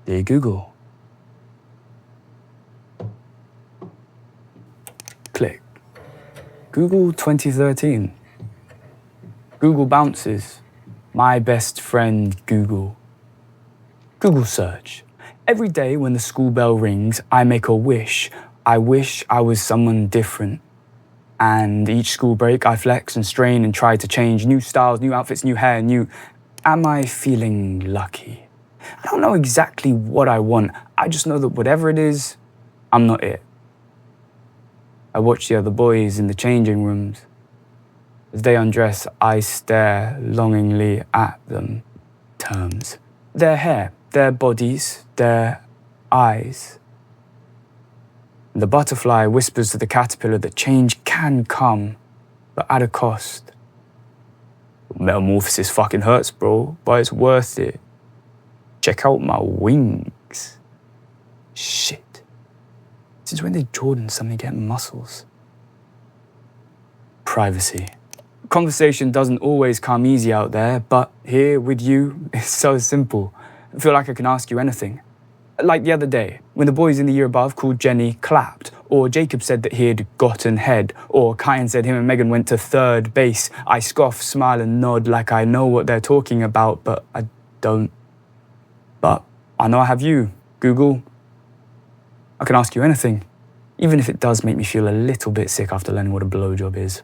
Dear Google. Click. Google 2013. Google bounces. My best friend Google. Google search. Every day when the school bell rings, I make a wish. I wish I was someone different. And each school break, I flex and strain and try to change. New styles, new outfits, new hair, new... Am I feeling lucky? I don't know exactly what I want. I just know that whatever it is, I'm not it. I watch the other boys in the changing rooms. As they undress, I stare longingly at them. Terms. Their hair, their bodies, their eyes. The butterfly whispers to the caterpillar that change can come, but at a cost. Metamorphosis fucking hurts, bro, but it's worth it. Check out my wings. Shit. Since when did Jordan suddenly get muscles? Privacy. Conversation doesn't always come easy out there, but here with you, it's so simple. I feel like I can ask you anything. Like the other day, when the boys in the year above called Jenny clapped, or Jacob said that he'd gotten head, or Kyan said him and Megan went to third base, I scoff, smile and nod like I know what they're talking about, but I don't. But I know I have you, Google. I can ask you anything, even if it does make me feel a little bit sick after learning what a blowjob is.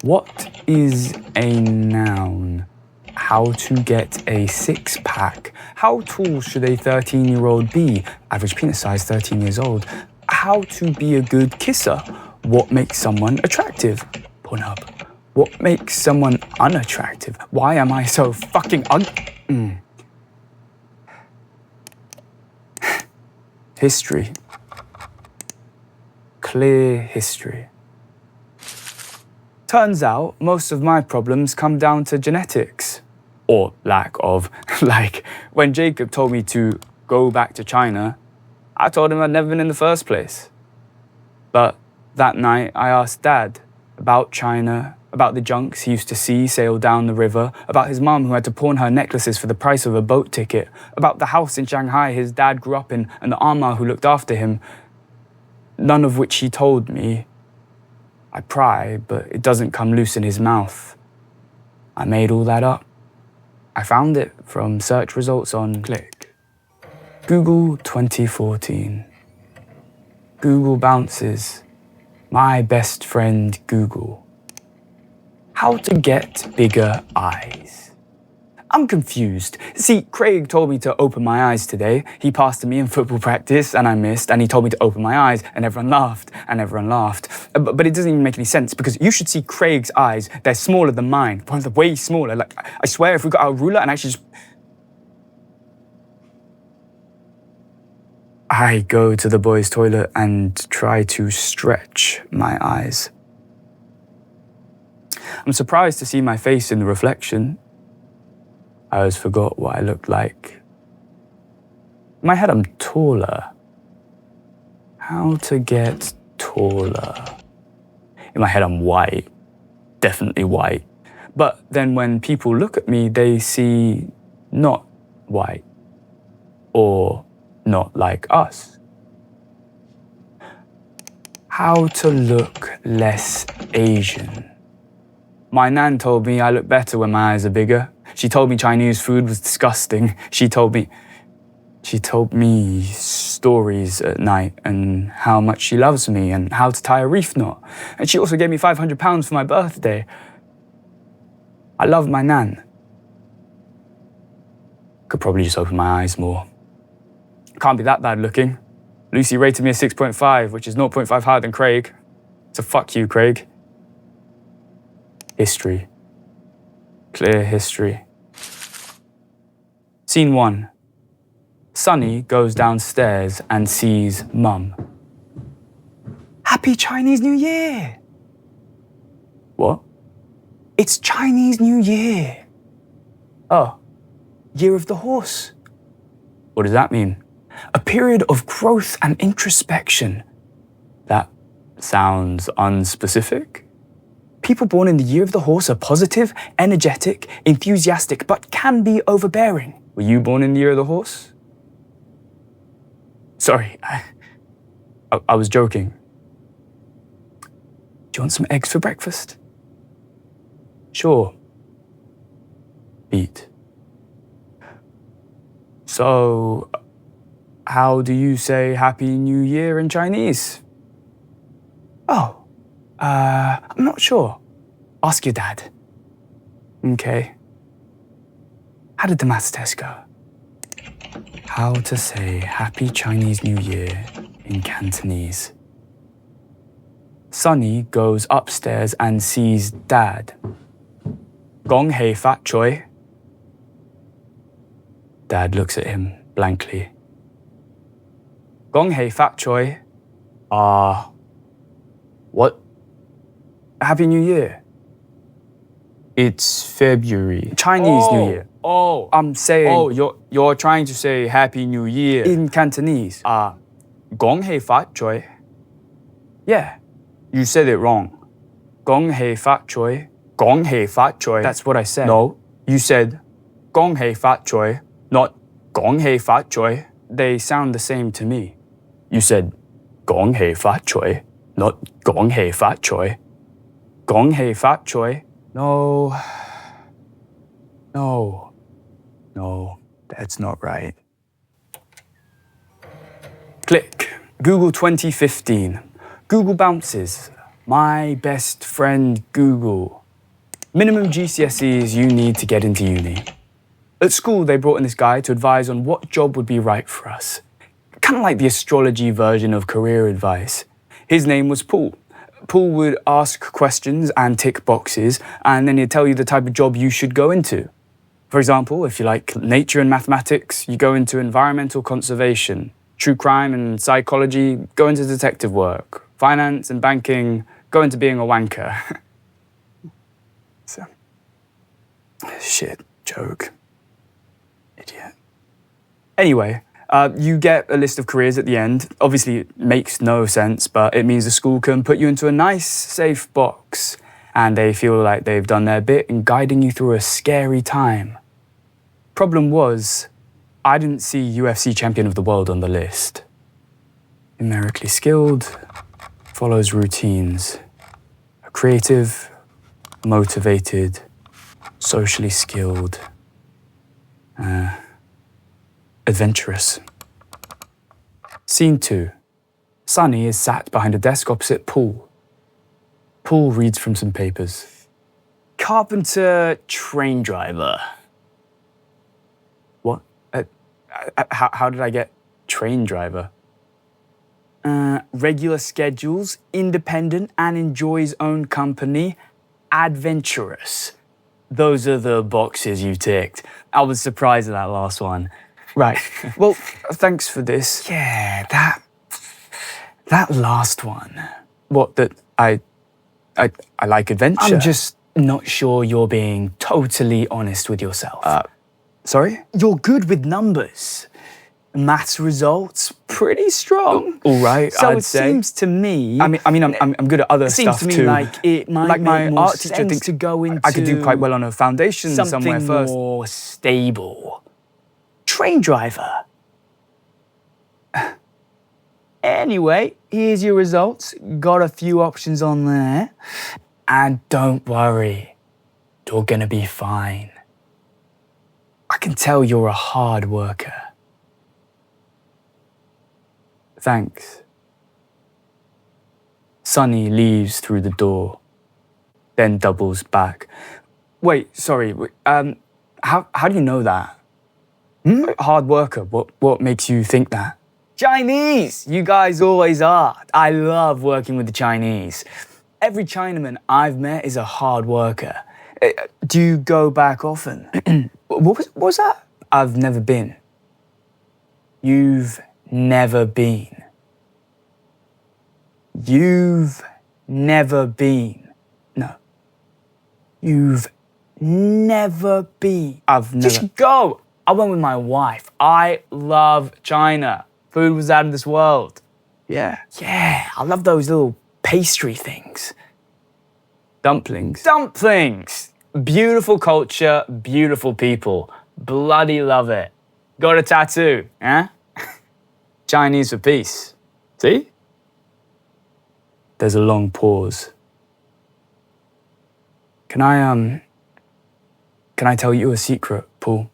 What is a noun? How to get a six-pack? How tall should a 13-year-old be? Average penis size, 13 years old. How to be a good kisser? What makes someone attractive? Pornhub. What makes someone unattractive? Why am I so fucking History. Clear history. Turns out, most of my problems come down to genetics. Or lack of. Like, when Jacob told me to go back to China, I told him I'd never been in the first place. But that night, I asked Dad about China, about the junks he used to see sail down the river, about his mum who had to pawn her necklaces for the price of a boat ticket, about the house in Shanghai his dad grew up in and the Amma who looked after him. None of which he told me. I pry, but it doesn't come loose in his mouth. I made all that up. I found it from search results on Click. Google 2014. Google bounces. My best friend Google. How to get bigger eyes. I'm confused. See, Craig told me to open my eyes today. He passed to me in football practice and I missed, and he told me to open my eyes and everyone laughed and everyone laughed. But it doesn't even make any sense because you should see Craig's eyes. They're smaller than mine. They're way smaller. Like, I swear if we got our ruler and actually just... I go to the boys' toilet and try to stretch my eyes. I'm surprised to see my face in the reflection. I always forgot what I looked like. In my head, I'm taller. How to get taller? In my head, I'm white. Definitely white. But then when people look at me, they see not white. Or not like us. How to look less Asian? My nan told me I look better when my eyes are bigger. She told me Chinese food was disgusting. She told me stories at night and how much she loves me and how to tie a reef knot. And she also gave me £500 for my birthday. I love my nan. Could probably just open my eyes more. Can't be that bad looking. Lucy rated me a 6.5, which is 0.5 higher than Craig. So fuck you, Craig. History. Clear history. Scene 1. Sunny goes downstairs and sees Mum. Happy Chinese New Year! What? It's Chinese New Year. Oh, Year of the Horse. What does that mean? A period of growth and introspection. That sounds unspecific. People born in the Year of the Horse are positive, energetic, enthusiastic, but can be overbearing. Were you born in the year of the horse? Sorry, I was joking. Do you want some eggs for breakfast? Sure. Eat. So, how do you say Happy New Year in Chinese? Oh, I'm not sure. Ask your dad. Okay. How did the maths test go? How to say Happy Chinese New Year in Cantonese. Sunny goes upstairs and sees Dad. Gong hei fat choi. Dad looks at him blankly. Gong hei fat choi. What? Happy New Year. It's February. Chinese New Year. Oh. I'm saying. Oh, you're trying to say Happy New Year. In Cantonese. Gong hei fat choi. Yeah. You said it wrong. Gong hei fat choi. Gong hei fat choi. That's what I said. No. You said Gong hei fat choi, not Gong hei fat choi. They sound the same to me. You said Gong hei fat choi, not Gong hei fat choi. Gong hei fat choi. No, that's not right. Click. Google 2015. Google bounces. My best friend Google. Minimum GCSEs you need to get into uni. At school, they brought in this guy to advise on what job would be right for us. Kind of like the astrology version of career advice. His name was Paul. Paul would ask questions and tick boxes, and then he'd tell you the type of job you should go into. For example, if you like nature and mathematics, you go into environmental conservation. True crime and psychology, go into detective work. Finance and banking, go into being a wanker. So, shit, joke. Idiot. Anyway, you get a list of careers at the end. Obviously, it makes no sense, but it means the school can put you into a nice, safe box, and they feel like they've done their bit in guiding you through a scary time. Problem was, I didn't see UFC champion of the world on the list. Numerically skilled, follows routines. Creative, motivated, socially skilled, adventurous. Scene 2. Sunny is sat behind a desk opposite Paul. Paul reads from some papers. Carpenter, train driver. What? How did I get train driver? Regular schedules, independent and enjoys own company, adventurous. Those are the boxes you ticked. I was surprised at that last one. Right. Well, thanks for this. Yeah, that last one. What, that I like adventure? I'm just not sure you're being totally honest with yourself. Sorry? You're good with numbers. Maths results, pretty strong. All right, so I'd say. Seems to me. I mean, I'm good at other stuff too. Seems to me like it might make more sense to go into. I could do quite well on a foundation somewhere first. Something more stable. Train driver. Anyway, here's your results. Got a few options on there, and don't worry, you're gonna be fine. I can tell you're a hard worker. Thanks. Sunny leaves through the door, then doubles back. Wait, sorry, how do you know that? Hard worker, what makes you think that? Chinese! You guys always are. I love working with the Chinese. Every Chinaman I've met is a hard worker. Do you go back often? What was that? I've never been. You've never been. You've never been. No. You've never been. I've never. Just go. I went with my wife. I love China. Food was out of this world. Yeah. Yeah, I love those little pastry things. Dumplings. Dumplings. Beautiful culture, beautiful people. Bloody love it. Got a tattoo, eh? Chinese for peace. See? There's a long pause. Can I tell you a secret, Paul?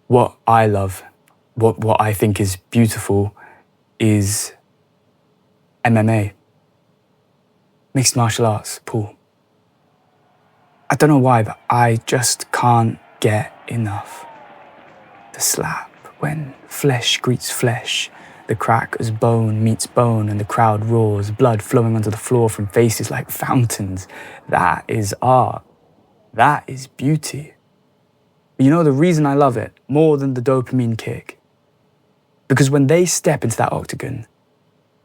What I love, what I think is beautiful is MMA. Mixed martial arts, Paul. I don't know why, but I just can't get enough. The slap when flesh greets flesh, the crack as bone meets bone and the crowd roars, blood flowing onto the floor from faces like fountains. That is art. That is beauty. But you know the reason I love it more than the dopamine kick? Because when they step into that octagon,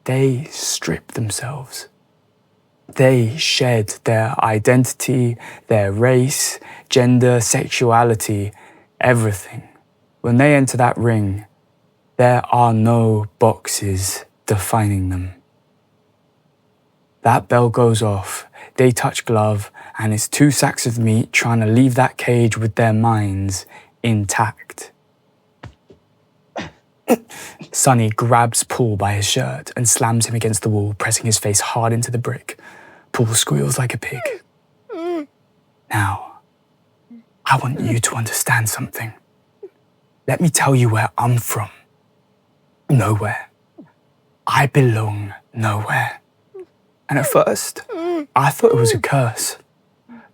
they strip themselves. They shed their identity, their race, gender, sexuality, everything. When they enter that ring, there are no boxes defining them. That bell goes off, they touch glove, and it's two sacks of meat trying to leave that cage with their minds intact. Sonny grabs Paul by his shirt and slams him against the wall, pressing his face hard into the brick. Paul squeals like a pig. Now, I want you to understand something. Let me tell you where I'm from. Nowhere. I belong nowhere. And at first, I thought it was a curse.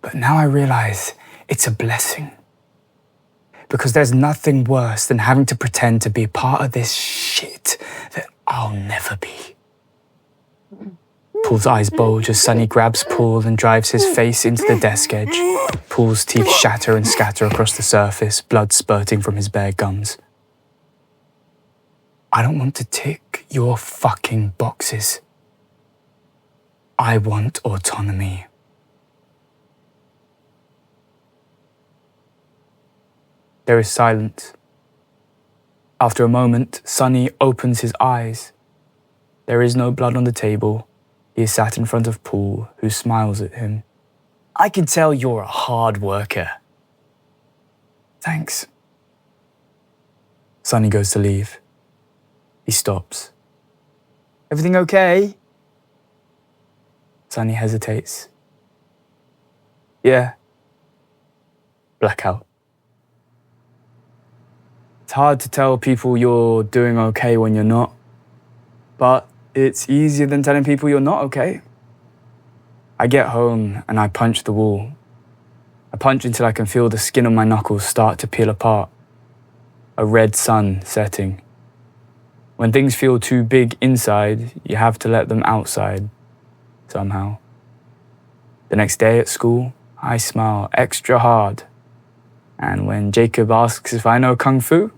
But now I realize it's a blessing. Because there's nothing worse than having to pretend to be a part of this shit that I'll never be. Paul's eyes bulge as Sonny grabs Paul and drives his face into the desk edge. Paul's teeth shatter and scatter across the surface, blood spurting from his bare gums. I don't want to tick your fucking boxes. I want autonomy. There is silence. After a moment, Sonny opens his eyes. There is no blood on the table. He is sat in front of Paul, who smiles at him. I can tell you're a hard worker. Thanks. Sonny goes to leave. He stops. Everything okay? Sonny hesitates. Yeah. Blackout. It's hard to tell people you're doing okay when you're not, but it's easier than telling people you're not okay. I get home and I punch the wall. I punch until I can feel the skin on my knuckles start to peel apart. A red sun setting. When things feel too big inside, you have to let them outside, somehow. The next day at school, I smile extra hard. And when Jacob asks if I know Kung Fu,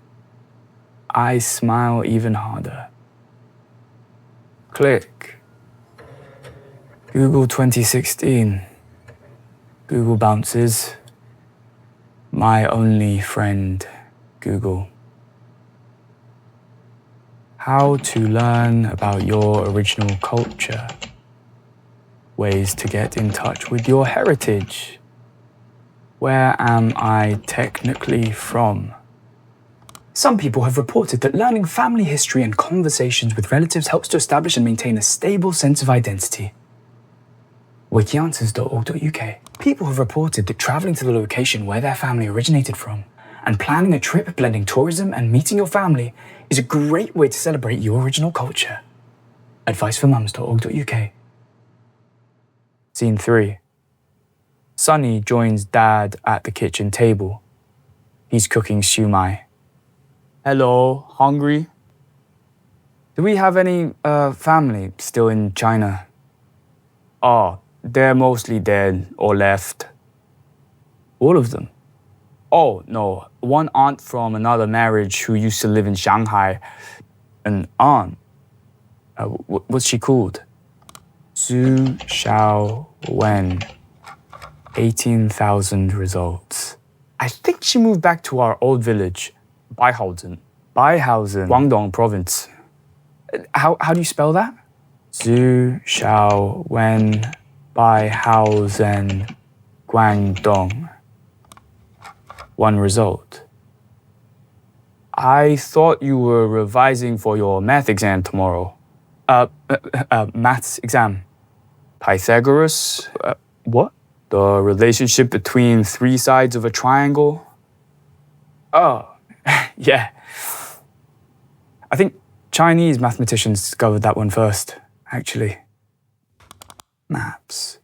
I smile even harder. Click. Google 2016. Google bounces. My only friend, Google. How to learn about your original culture. Ways to get in touch with your heritage. Where am I technically from? Some people have reported that learning family history and conversations with relatives helps to establish and maintain a stable sense of identity. Wikianswers.org.uk. People have reported that traveling to the location where their family originated from and planning a trip blending tourism and meeting your family is a great way to celebrate your original culture. Adviceformums.org.uk. Scene 3. Sonny joins Dad at the kitchen table. He's cooking siumai. Hello, hungry? Do we have any family still in China? Oh, they're mostly dead or left. All of them? Oh, no, one aunt from another marriage who used to live in Shanghai. An aunt? What's she called? Zhu Xiaowen. 18,000 results. I think she moved back to our old village, Beihausen, Guangdong province. How do you spell that? Zhu Xiaowen, Beihausen, Guangdong. One result. I thought you were revising for your math exam tomorrow. Maths exam. Pythagoras? What? The relationship between three sides of a triangle? Oh, yeah. I think Chinese mathematicians discovered that one first, actually. Maps.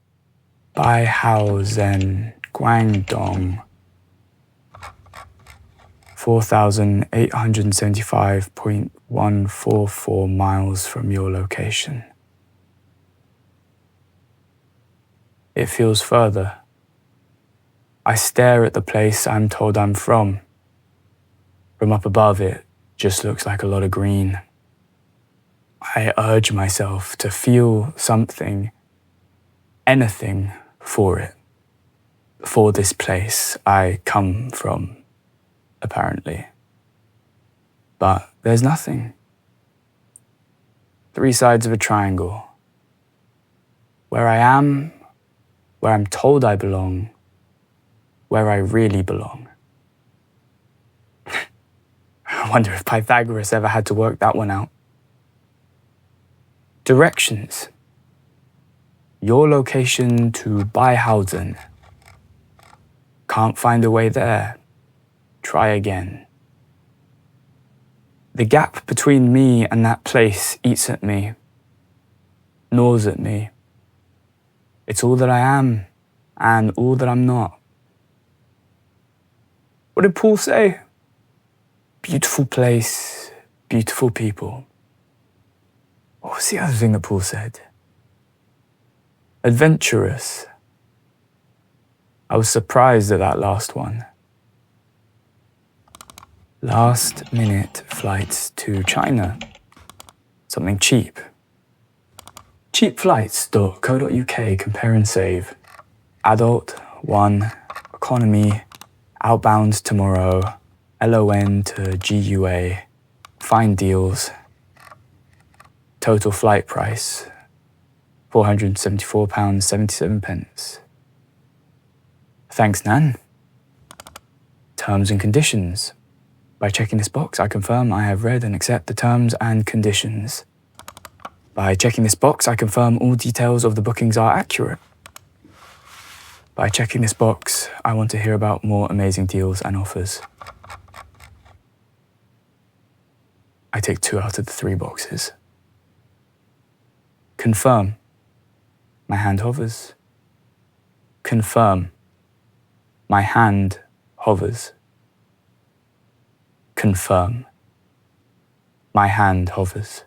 Baihao Guangdong. 4,875.144 miles from your location. It feels further. I stare at the place I'm told I'm from. From up above, it just looks like a lot of green. I urge myself to feel something, anything for it, for this place I come from, apparently. But there's nothing. Three sides of a triangle. Where I am, where I'm told I belong, where I really belong. I wonder if Pythagoras ever had to work that one out. Directions. Your location to Beihausen. Can't find a way there. Try again. The gap between me and that place eats at me, gnaws at me. It's all that I am and all that I'm not. What did Paul say? Beautiful place, beautiful people. What was the other thing that Paul said? Adventurous. I was surprised at that last one. Last minute flights to China. Something cheap. Cheapflights.co.uk, compare and save. Adult, 1, economy, outbound tomorrow, LON to GUA, find deals. Total flight price, £474.77. Thanks, Nan. Terms and conditions. By checking this box, I confirm I have read and accept the terms and conditions. By checking this box, I confirm all details of the bookings are accurate. By checking this box, I want to hear about more amazing deals and offers. I tick 2 out of the 3 boxes. Confirm. My hand hovers. Confirm. My hand hovers. Confirm. My hand hovers.